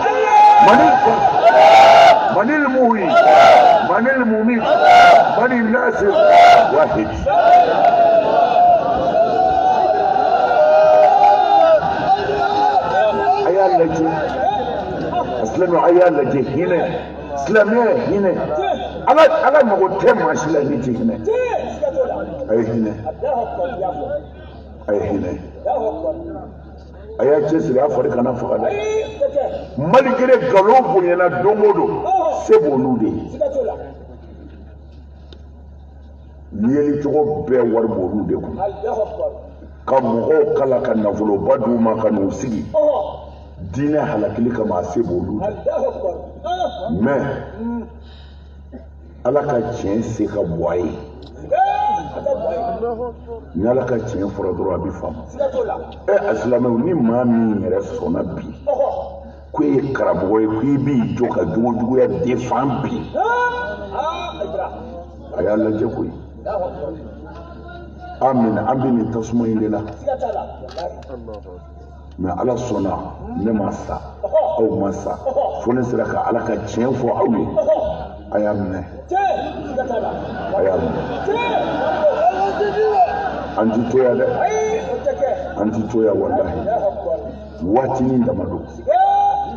من المهي من المميت من الناصر واحد عيال لجي اسلموا عيال لجي هنا اسلامي هنا على ما قلت ما شاء الله لجي هنا اي هنا اي هنا aya cɛsiri a fɔra kana faga dɛ malgré nkalon bonyana don o don se b'olu de ye yeli cogo bɛɛ wari b'olu de kun ka mɔgɔw kala ka nafoloba d'u ma ka n'u sigi diinɛ halakili kama a se b'olu de mais ala ka tiɲɛ se ka bɔ a ye ni ala ka tiɲɛ fɔra dɔrɔn a bɛ faamu asilamɛw ni maa min yɛrɛ sɔnna bi ko e ye karamɔgɔ ye ko i b'i jɔ ka jogojuguya defan bi a y'a lajɛ koyi amin an bɛ nin tasuma in de la mais ala sɔnna ne ma sa aw ma sa fo ne sera ka ala ka tiɲɛ fɔ aw ye a y'a minɛ a y'a minɛ an ti toya dɛ an ti toya walahi waatinin dama don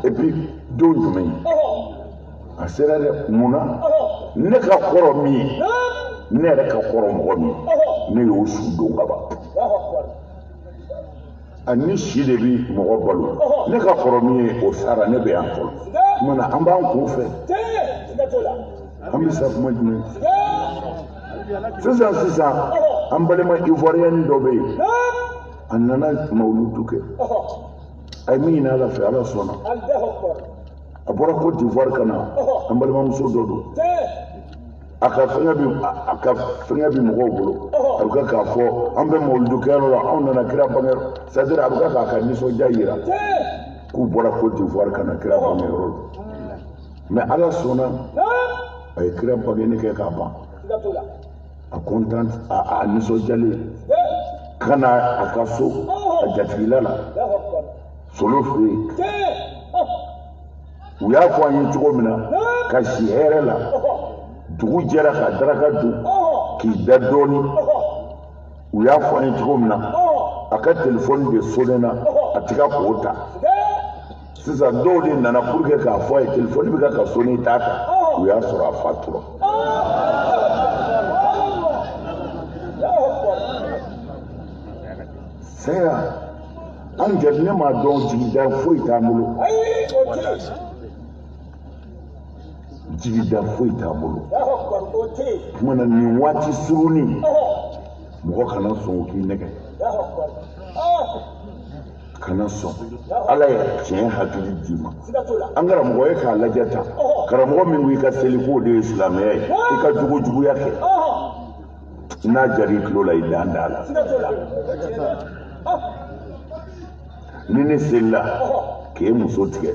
et puis don jumɛn ye a sera dɛ munna ne ka kɔrɔ min ye ne yɛrɛ ka kɔrɔ mɔgɔ min ne y'o su don ka ban ani si de bi mɔgɔ balo ne ka kɔrɔ min ye o sara ne bɛ yan fɔlɔ munna an b'an kun fɛ an bɛ sa kuma jumɛn sisan an balima ivoirien dɔ bɛ yen a nana mawuludu kɛ a ye min ɲini ala fɛ ala sɔnna a bɔra Côte d'Ivoire ka na an balimamuso dɔ don a ka fɛngɛ bi mɔgɔw bolo a bɛ k'a fɔ an bɛ mawuludu kɛyɔrɔ la anw nana kira bange c'est-à-dire a bɛ k'a ka nisɔndiya yira k'u bɔra Côte d'Ivoire ka na kira bangeyɔrɔ la mais ala sɔnna a ye kira bangeni kɛ k'a ban a content a nisɔndiyalen ka na a ka so a jatigila la solo fɛ yen u y'a fɔ an ye cogo min na ka si hɛrɛ la dugu jɛra ka daraka dun k'i da dɔɔni u y'a fɔ an ye cogo min na a ka telefɔni de sonnena a tɛ ka k'o ta sisan dɔw de nana pour que k'a fɔ a ye telefɔni bɛ ka sonner i t'a ta u y'a sɔrɔ a fatura saya an jɛri ne m'a dɔn jigida foyi t'an bolo jigida foyi t'an bolo kumana nin waati surunin mɔgɔ kana sɔn k'i nɛgɛ kana sɔn ala ye tiɲɛ hakili d'i ma an karamɔgɔ ye k'a lajɛ tan karamɔgɔ min ko i ka seliko de ye silamɛya ye i ka jogojuguya kɛ n'a jar'i tulo la i dan da la ni ne selila k'e muso tigɛ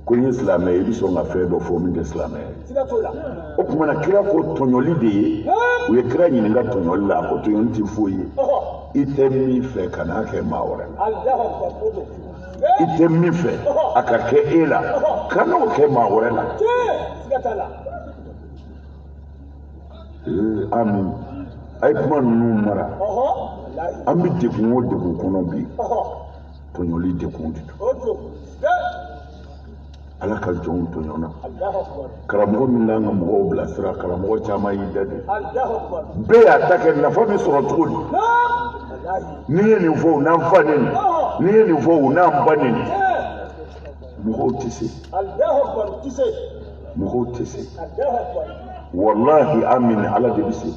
ko n ye silamɛ ye i bɛ sɔn ka fɛn dɔ fɔ min tɛ silamɛ ye o tuma na kira ko tɔɲɔli de ye u ye kira ɲininka tɔɲɔli la ko tɔɲɔli tɛ foyi ye i tɛ min fɛ ka n'a kɛ maa wɛrɛ la i tɛ min fɛ a ka kɛ e la ka n'o kɛ maa wɛrɛ la amin a ye kuma ninnu mara an bɛ degun o degun kɔnɔ bi tɔɲɔli degun de don ala ka jɔnw tɔɲɔna karamɔgɔ min n'an ka mɔgɔw bilasira karamɔgɔ caman y'i da de bɛɛ y'a ta kɛ nafa bɛ sɔrɔ cogo di n'i ye nin fɔ u n'an fa ne nin n'i ye nin fɔ u n'an ba ne nin mɔgɔw tɛ se mɔgɔw tɛ se wallahi amin ala de bɛ se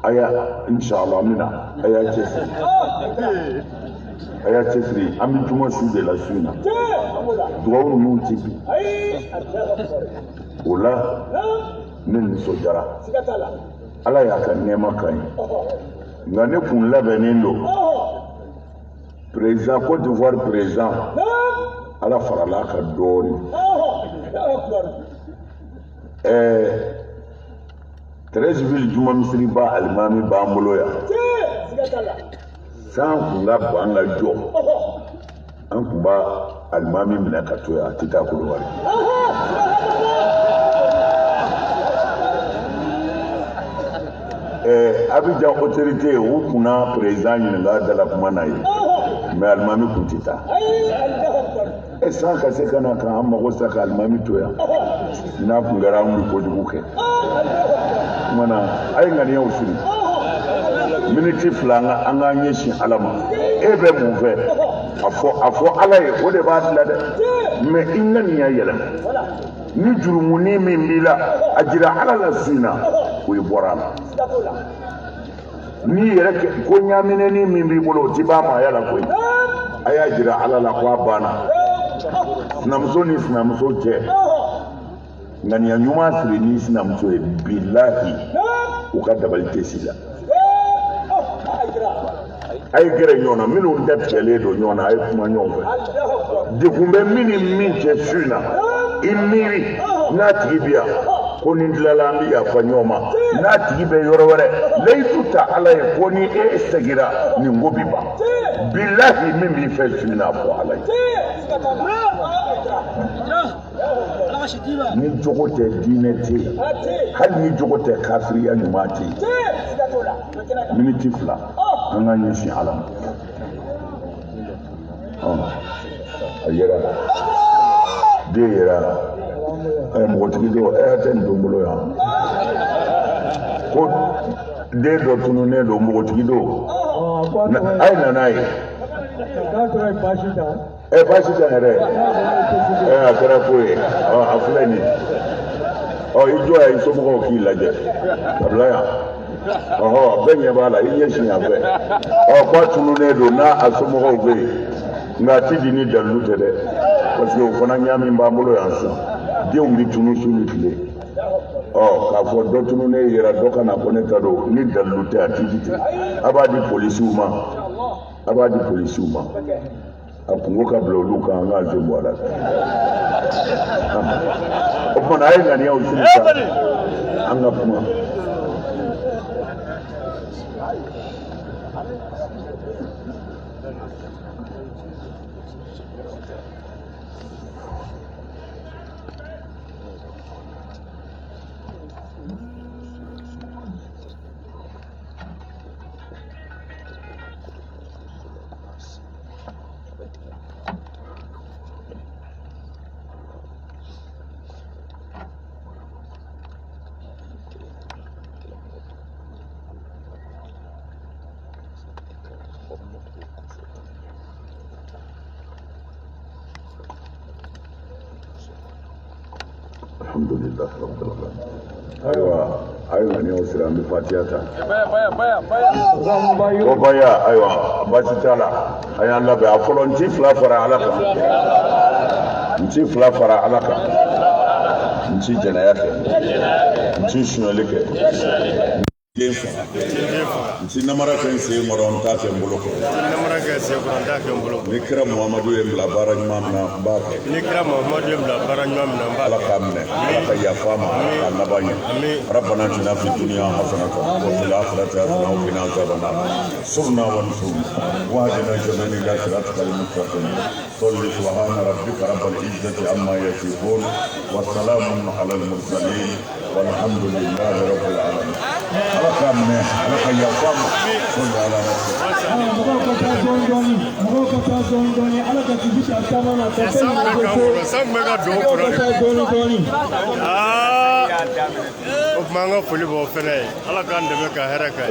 aya inshallah amina aya cɛ se a y'a cɛsiri an bɛ juma su de la su in na dugawu ninnu ci bi o la ne nisɔndiyara ala y'a ka nɛɛma kan ye nka ne kun labɛnnen don président Côte d'Ivoire président ala farala a kan dɔɔnin 13 villes juma misiri ba alimami b'an bolo yan san kun ka ban ka jɔ an kun b'a alimami minɛ ka to yan a tɛ taa Kolowari Abidjan autorité u kunna président ɲininka dala kuma na ye mais alimami kun tɛ taa san ka se ka na kan an mago sa ka alimami to yan n'a kun kɛra an bɛ kojugu kɛ kumana a ye ŋaniyaw siri miniti fila an k'an ɲɛsin ala ma e bɛ mun fɛ a fɔ ala ye o de b'a dilan dɛ mais i ŋaniya yɛlɛma ni jurumuni min b'i la a jira ala la su in na o ye bɔra a la ni yɛrɛ ko ɲaminɛni min b'i bolo o t'i b'a maaya la koyi a y'a jira ala la ko a banna sinamuso ni sinamuso cɛ ŋaniya ɲuman siri ni sinamuso ye bilahi u ka dabali tɛ si la a ye gɛrɛ ɲɔgɔn na minnu tɛ tigɛlen don ɲɔgɔn na a ye kuma ɲɔgɔn fɛ degun bɛ min ni min cɛ su in na i miiri n'a tigi bɛ yan ko ni tilala an bɛ yafa ɲɔgɔn ma n'a tigi bɛ yɔrɔ wɛrɛ layidu ta ala ye ko ni e segira nin ko bi ban bilahi min b'i fɛ su in na a fɔ ala ye ni jogo tɛ diinɛ tɛ yen hali ni jogo tɛ kafiriya ɲuman tɛ yen miniti fila an ka ɲɛsin ala ma a yɛrɛ den yɛrɛ mɔgɔtigi dɔ tɛ nin don bolo yan ko den dɔ tununnen don mɔgɔtigi don a ye nana ye baasi tɛ yɛrɛ a kɛra ko ye a filɛ nin i jɔ yan i somɔgɔw k'i lajɛ a bila yan bɛɛ ɲɛ b'a la i ɲɛsin yan fɛ k'a tununnen don n'a a somɔgɔw bɛ yen nka a tɛ di ni dalilu tɛ dɛ parce que o fana ɲami b'an bolo yan sisan denw bɛ tunu su ni tile k'a fɔ dɔ tununnen yɛrɛ dɔ ka na ko ne ta don ni dalilu tɛ a tɛ di ten a b'a di polisiw ma a kungo ka bila olu kan an k'an sen bɔ a la o kumana a ye ŋaniyaw siri sa an ka kuma alhamdulillah rabbil alamin ayiwa ni aw sera an bɛ fatiha ta ko baya ayiwa baasi t'a la a y'an labɛn a fɔlɔ n ci fila fara ala kan n ci jɛnɛya kɛ n ci suɲɛli kɛ den faga n ci namara kɛ n sen kɔrɔ n t'a kɛ n bolo kɔ ni kira muhamadu ye n bila baara ɲuman min na n b'a kɛ ala k'a minɛ ala ka yafa a ma k'a laban ɲɛ rabbana atina fi dunya hasanatan wa fil akhirati hasanatan wa qina adhaban nar subhana wa nusum wa hadina jami'an ila siratal mustaqim salli subhana rabbika rabbil izzati amma yasifun wa salamun alal mursalin walhamdulillahi rabbil alamin ala k'a minɛ ala ka yafa a ma salli ala mɔgɔw ka taa dɔɔnin ala ka tigi ta caman na ka fɛn min ko dɔɔnin o tuma an ka foli b'o fɛnɛ ye ala k'an dɛmɛ ka hɛrɛ kɛ